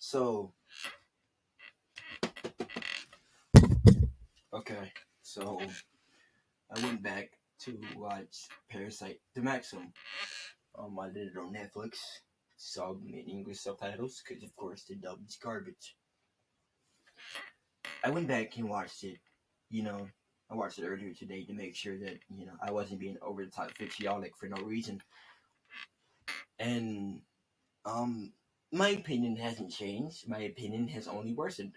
So, okay, so I went back to watch Parasite the Maxim on my little Netflix. Saw in English subtitles because, of course, the dub is garbage. I went back and watched it. You know, I watched it earlier today to make sure that I wasn't being over the top vitriolic for no reason. And my opinion hasn't changed. My opinion has only worsened.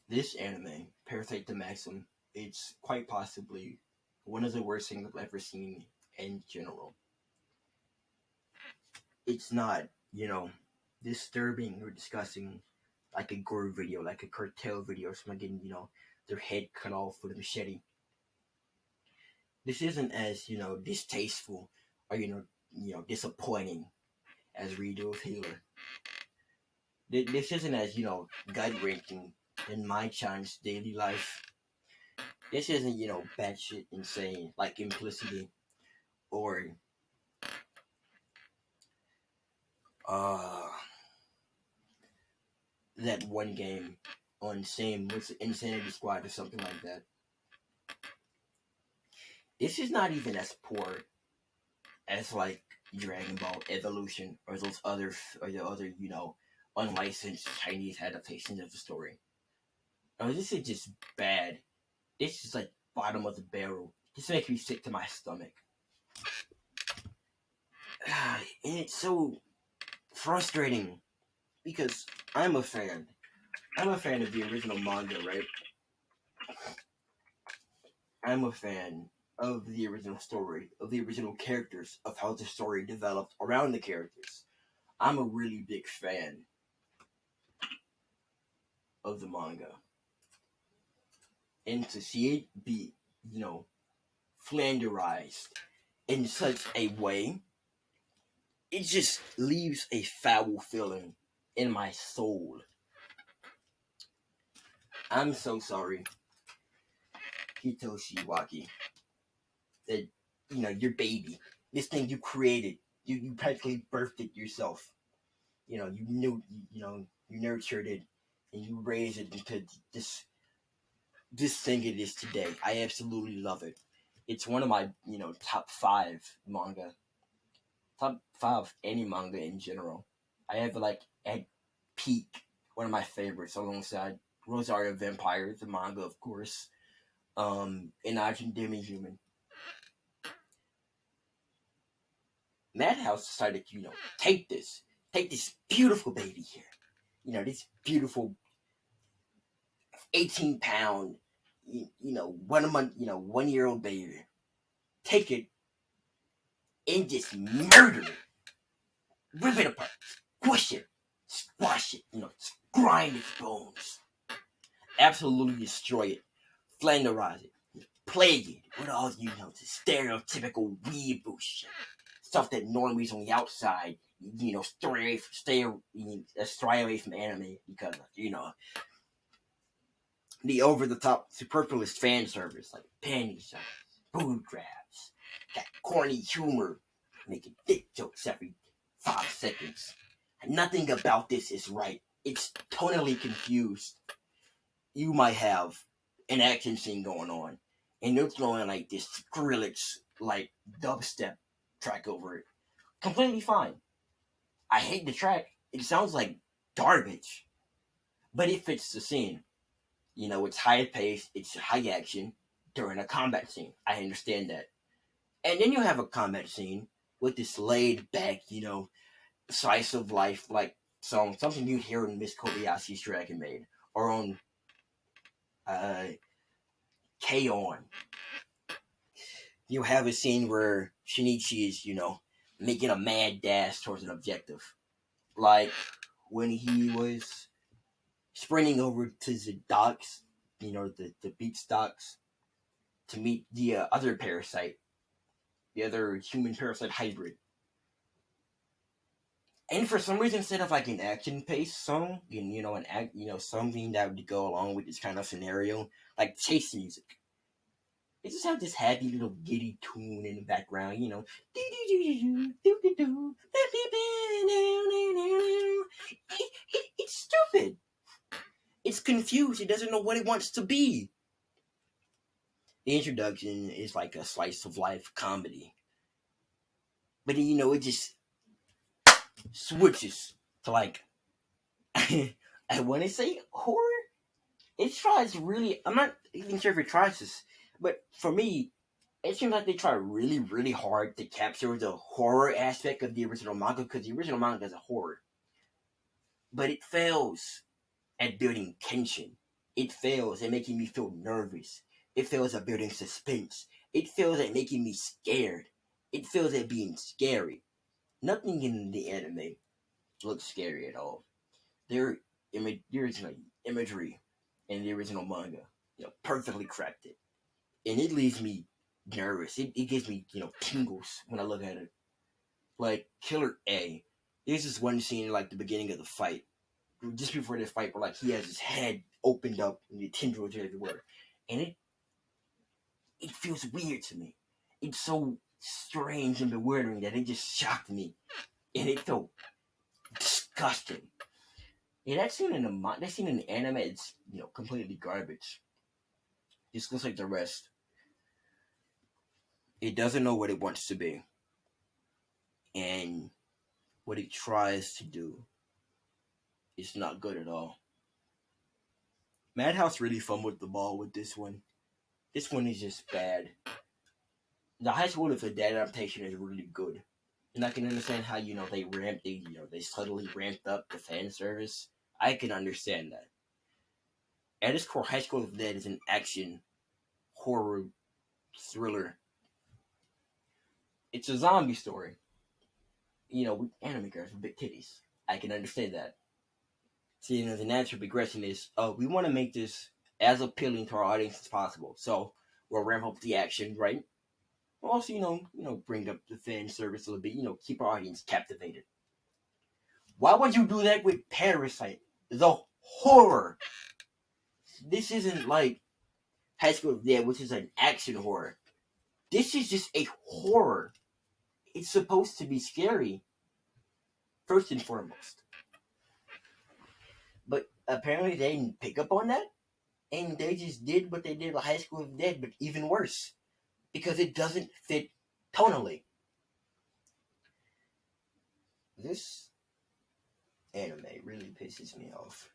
This anime, Parasite the Maxim, it's quite possibly one of the worst things I've ever seen in general. It's not, you know, disturbing or disgusting like a gore video, like a cartel video, someone getting, their head cut off with a machete. This isn't as, distasteful or, disappointing as Redo of Healer. This isn't as, gut wrenching than My Chime's daily life. This isn't, batshit insane like Implicity or uh that one game on same what's Insanity Squad or something like that. This is not even as poor as like Dragon Ball Evolution or those other or the other, unlicensed Chinese adaptations of the story. No, this is just bad. This is like bottom of the barrel. This makes me sick to my stomach. And it's so frustrating because I'm a fan. I'm a fan of the original manga, right? I'm a fan of the original story, of the original characters, of how the story developed around the characters. I'm a really big fan of the manga. And to see it be, flanderized in such a way, it just leaves a foul feeling in my soul. I'm so sorry, Hitoshi Waki, that, your baby, this thing you created, you practically birthed it yourself. You knew, you nurtured it and you raised it into this thing it is today. I absolutely love it. It's one of my, top five manga. Top five any manga in general. I have like at peak one of my favorites alongside Rosario Vampire, the manga of course. And Demi Human. Madhouse decided to, take this beautiful baby here. This beautiful 18-pound, 1 month, 1 year old baby. Take it and just murder it. Rip it apart. Squish it. Squash it. Grind its bones. Absolutely destroy it. Flanderize it. Plague it with all, the stereotypical weeaboo shit. Stuff that normies on the outside, stray away from anime because of, the over-the-top superfluous fan service like panty shots, booty grabs, that corny humor, making dick jokes every 5 seconds. And nothing about this is right. It's totally confused. You might have an action scene going on, and they're throwing like this Skrillex like dubstep track over it. Completely fine. I hate the track. It sounds like garbage, but it fits the scene. It's high paced, it's high action during a combat scene. I understand that. And then you have a combat scene with this laid back, slice of life like song, something you'd hear in Miss Kobayashi's Dragon Maid or on K-On! You have a scene where Shinichi is, making a mad dash towards an objective. Like when he was sprinting over to the docks, the beach docks, to meet the other parasite, the other human parasite hybrid. And for some reason, instead of like an action-paced song, something that would go along with this kind of scenario, like chase music, they just have this happy little giddy tune in the background, confused. It doesn't know what it wants to be. The introduction is like a slice of life comedy. But then, it just switches to like, I want to say horror. It tries really, I'm not even sure if it tries this, but for me, it seems like they try really, really hard to capture the horror aspect of the original manga, because the original manga is a horror. But it fails at building tension. It fails at making me feel nervous. It fails at building suspense. It fails at making me scared. It fails at being scary. Nothing in the anime looks scary at all. There is like imagery in the original manga, perfectly crafted, and it leaves me nervous. It gives me, tingles when I look at it. Like Killer A, there's this one scene like the beginning of the fight, just before this fight, where like he has his head opened up and the tendrils are everywhere, and it feels weird to me. It's so strange and bewildering that it just shocked me, and it felt disgusting. Yeah, that scene in the anime, it's completely garbage. Just looks like the rest. It doesn't know what it wants to be, and what it tries to do is not good at all. Madhouse really fumbled the ball with this one. This one is just bad. The High School of the Dead adaptation is really good, and I can understand how they subtly ramped up the fan service. I can understand that. At its core, High School of the Dead is an action horror thriller. It's a zombie story. With anime girls with big titties. I can understand that. See, the natural progression is, we want to make this as appealing to our audience as possible. So we'll ramp up the action, right? We'll also, bring up the fan service a little bit. Keep our audience captivated. Why would you do that with Parasyte? The horror. This isn't like High School of the Dead, which is an action horror. This is just a horror. It's supposed to be scary, first and foremost. But apparently they didn't pick up on that, and they just did what they did with High School of the Dead, but even worse, because it doesn't fit tonally. This anime really pisses me off.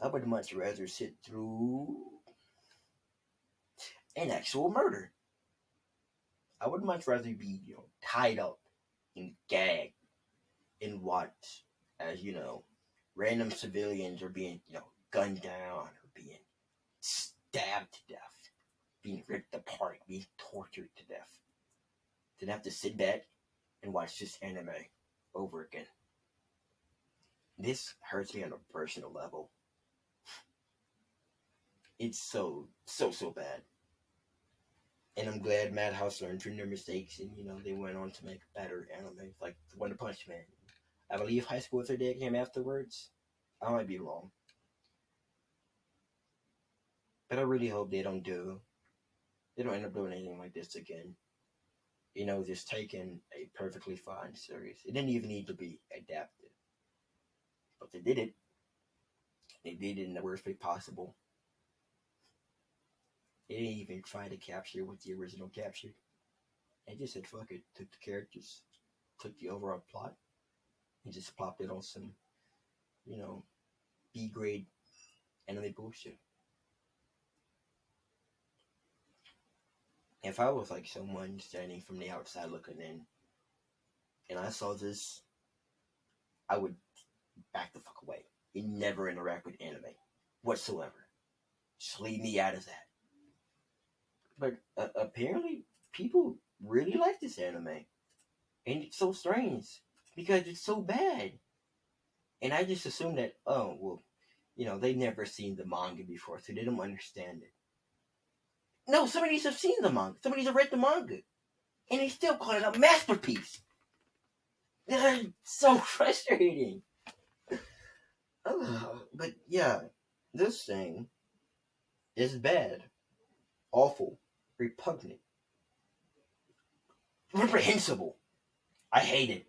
I would much rather sit through an actual murder. I would much rather be, tied up and gagged and watch as, random civilians are being, gunned down or being stabbed to death, being ripped apart, being tortured to death. Then have to sit back and watch this anime over again. This hurts me on a personal level. It's so bad. And I'm glad Madhouse learned from their mistakes, and they went on to make better anime, like One Punch Man. I believe High School of the Dead came afterwards. I might be wrong, but I really hope they don't end up doing anything like this again. Just taking a perfectly fine series. It didn't even need to be adapted, but they did it. They did it in the worst way possible. They didn't even try to capture what the original captured. They just said, fuck it. Took the characters, took the overall plot, and just plopped it on some, B-grade anime bullshit. If I was like someone standing from the outside looking in, and I saw this, I would back the fuck away and never interact with anime whatsoever. Just leave me out of that. But apparently, people really like this anime. And it's so strange because it's so bad. And I just assumed that, they've never seen the manga before, so they don't understand it. No, some of these have seen the manga. Some of these have read the manga. And they still call it a masterpiece. It's so frustrating. But yeah, this thing is bad, awful, repugnant, reprehensible. I hate it.